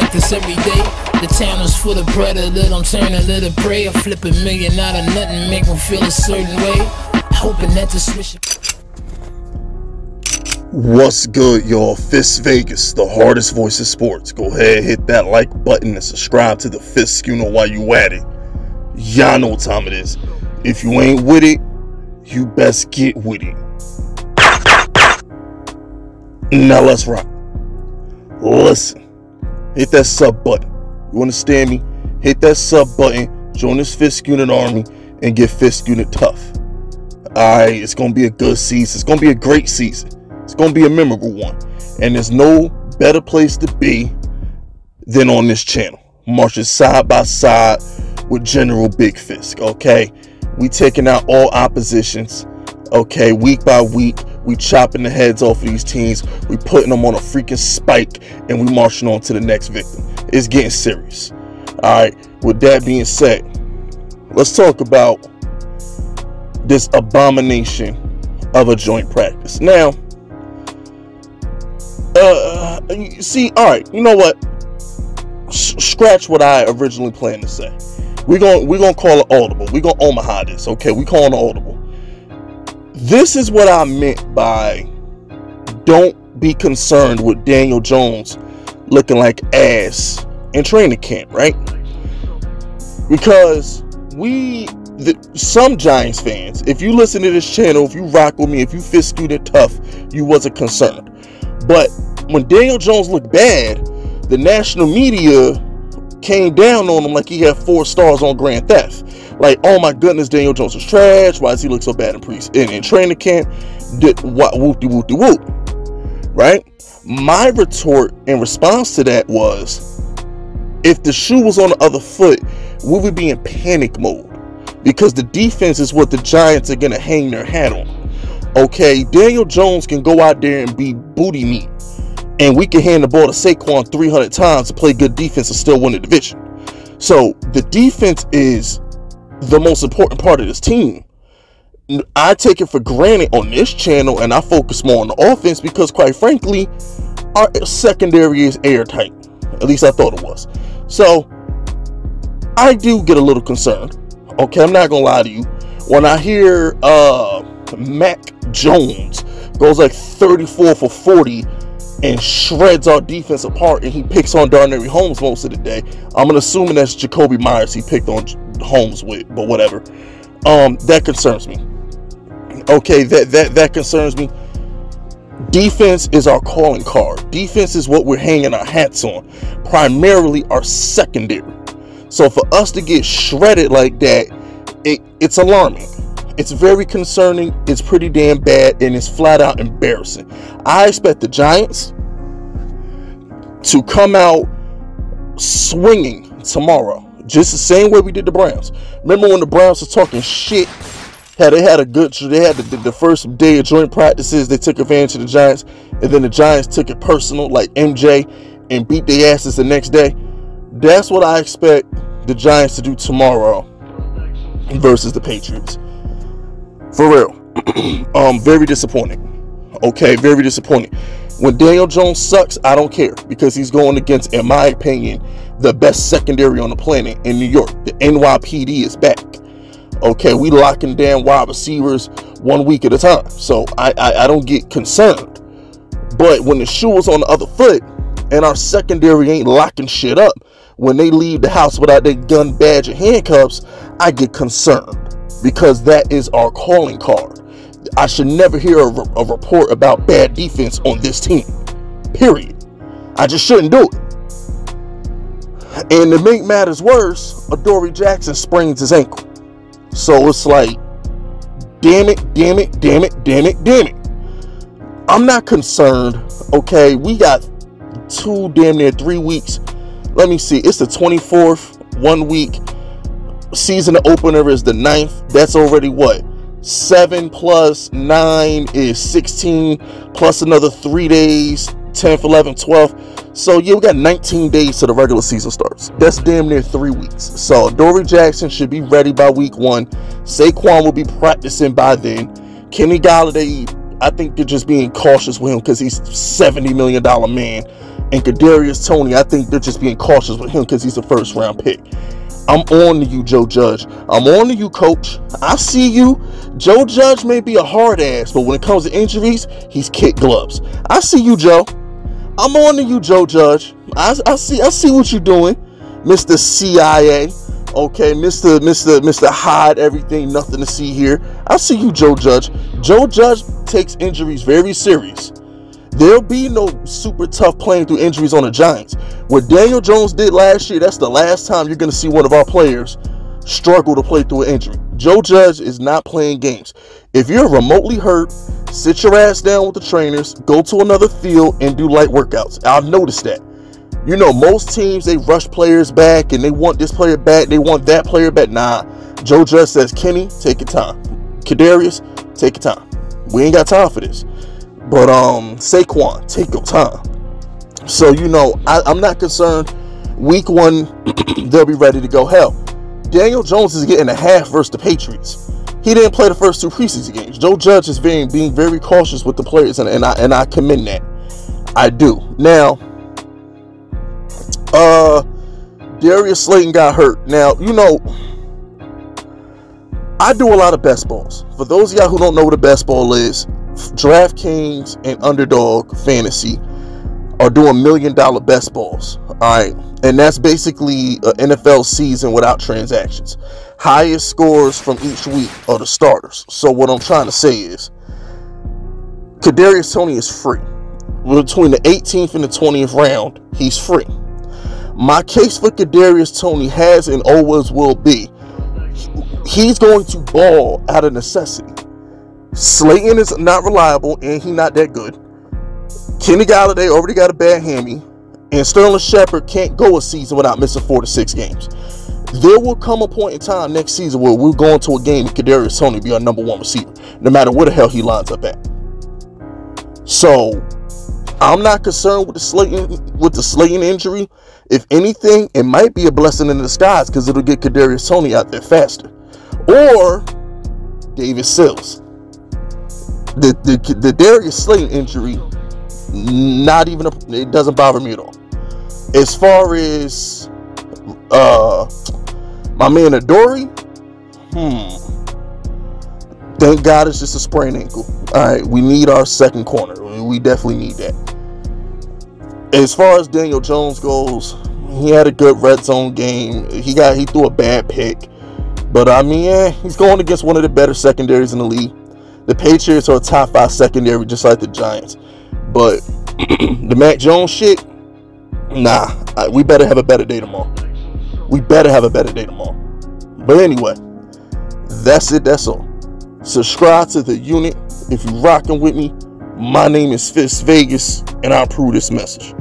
practice every day. The town is full of predator, I'm turning to the prey. I flip $1 million out of nothing, make them feel a certain way. Hoping that the switch. What's good, y'all? Fisk Vegas, the hardest voice of sports. Go ahead, hit that like button and subscribe to the Fisk, you know, while you at it. Y'all know what time it is. If you ain't with it, you best get with it. Now let's rock. Listen, hit that sub button. You understand me? Hit that sub button, join this Fisk Unit Army, and get Fisk Unit tough. Alright, it's gonna be a good season. It's gonna be a great season. It's gonna be a memorable one. And there's no better place to be than on this channel. Marching side by side with General Big Fisk, okay? We taking out all oppositions, okay? Week by week, we chopping the heads off of these teams. We putting them on a freaking spike, and we marching on to the next victim. It's getting serious. Alright, with that being said, let's talk about this abomination of a joint practice. Now, see, all right, you know what? Scratch what I originally planned to say. We're gonna call it audible. We're gonna Omaha this, okay? We calling it audible. This is what I meant by don't be concerned with Daniel Jones looking like ass in training camp, right? Because some Giants fans, if you listen to this channel, if you rock with me, if you Fisk Unit tough, you wasn't concerned. But when Daniel Jones looked bad, the national media came down on him like he had 4 stars on Grand Theft. Like, oh my goodness, Daniel Jones is trash. Why does he look so bad in training camp? Whoop-de-whoop-de-whoop. Right? My retort in response to that was, if the shoe was on the other foot, we would be in panic mode. Because the defense is what the Giants are going to hang their hat on. Okay, Daniel Jones can go out there and be booty meat. And we can hand the ball to Saquon 300 times to play good defense and still win the division. So the defense is the most important part of this team. I take it for granted on this channel, and I focus more on the offense because, quite frankly, our secondary is airtight. At least I thought it was. So I do get a little concerned. Okay, I'm not gonna lie to you. When I hear Mac Jones goes like 34 for 40 and shreds our defense apart, and he picks on Darnell Holmes most of the day, I'm assuming that's Jacoby Myers he picked on Holmes with, but whatever. That concerns me. Okay, that concerns me. Defense is our calling card. Defense is what we're hanging our hats on, primarily our secondary. So for us to get shredded like that, it's alarming. It's very concerning. It's pretty damn bad, and it's flat out embarrassing. I expect the Giants to come out swinging tomorrow, just the same way we did the Browns. Remember when the Browns were talking shit? They had the first day of joint practices. They took advantage of the Giants, and then the Giants took it personal, like MJ, and beat their asses the next day. That's what I expect the Giants to do tomorrow versus the Patriots. For real. Very disappointing. Okay, very disappointing. When Daniel Jones sucks, I don't care, because he's going against, in my opinion, the best secondary on the planet in New York. The NYPD is back. Okay, we locking down wide receivers 1 week at a time. So I don't get concerned. But when the shoe is on the other foot and our secondary ain't locking shit up, when they leave the house without their gun, badge, and handcuffs, I get concerned. Because that is our calling card. I should never hear a report about bad defense on this team. Period. I just shouldn't do it. And to make matters worse, Adoree Jackson sprains his ankle. So it's like, damn it, damn it, damn it, damn it, damn it. I'm not concerned. Okay, we got 3 weeks. Let me see. It's the 24th, 1 week. Season opener is the 9th. That's already what? 7 plus 9 is 16, plus another 3 days, 10th, 11th, 12th. So yeah, we got 19 days to the regular season starts. That's damn near 3 weeks. So Adoree Jackson should be ready by week 1. Saquon will be practicing by then. Kenny Golladay, I think they're just being cautious with him because he's $70 million man. And Kadarius Toney, I think they're just being cautious with him because he's a first-round pick. I'm on to you, Joe Judge. I'm on to you, Coach. I see you. Joe Judge may be a hard ass, but when it comes to injuries, he's kid gloves. I see you, Joe. I'm on to you, Joe Judge. I see what you're doing, Mr. CIA. Okay, Mr. Hide everything, nothing to see here. I see you, Joe Judge. Joe Judge takes injuries very serious. There'll be no super tough playing through injuries on the Giants. What Daniel Jones did last year, that's the last time you're going to see one of our players struggle to play through an injury. Joe Judge is not playing games. If you're remotely hurt, sit your ass down with the trainers, go to another field, and do light workouts. I've noticed that. You know, most teams, they rush players back, and they want this player back, they want that player back. Nah, Joe Judge says, Kenny, take your time. Kadarius, take your time. We ain't got time for this. But Saquon, take your time. So, you know, I'm not concerned. Week 1, they'll be ready to go. Hell, Daniel Jones is getting a half versus the Patriots. He didn't play the first 2 preseason games. Joe Judge is being very cautious with the players, and I commend that. I do. Now, Darius Slayton got hurt. Now, you know, I do a lot of best balls. For those of y'all who don't know what a best ball is, DraftKings and Underdog Fantasy are doing $1 million best balls. Alright, and that's basically an NFL season without transactions. Highest scores from each week are the starters. So what I'm trying to say is, Kadarius Toney is free. Between the 18th and the 20th round, he's free. My case for Kadarius Toney has and always will be, he's going to ball out of necessity. Slayton is not reliable, and he's not that good. Kenny Galladay already got a bad hammy, and Sterling Shepard can't go a season without missing 4 to 6 games. There will come a point in time next season where we'll go into a game and Kadarius Toney be our number 1 receiver, no matter where the hell he lines up at. So, I'm not concerned with the Slayton injury. If anything, it might be a blessing in disguise because it'll get Kadarius Toney out there faster. Or David Sills. The Darius Slayton injury, it doesn't bother me at all. As far as my man Adoree, thank God it's just a sprained ankle. Alright, we need our second corner. We definitely need that. As far as Daniel Jones goes, he had a good red zone game. He threw a bad pick. But I mean, he's going against one of the better secondaries in the league. The Patriots are a top 5 secondary, just like the Giants. But the Mac Jones shit, nah. We better have a better day tomorrow. But anyway, that's it. That's all. Subscribe to the unit if you're rocking with me. My name is Fisk Vegas, and I approve this message.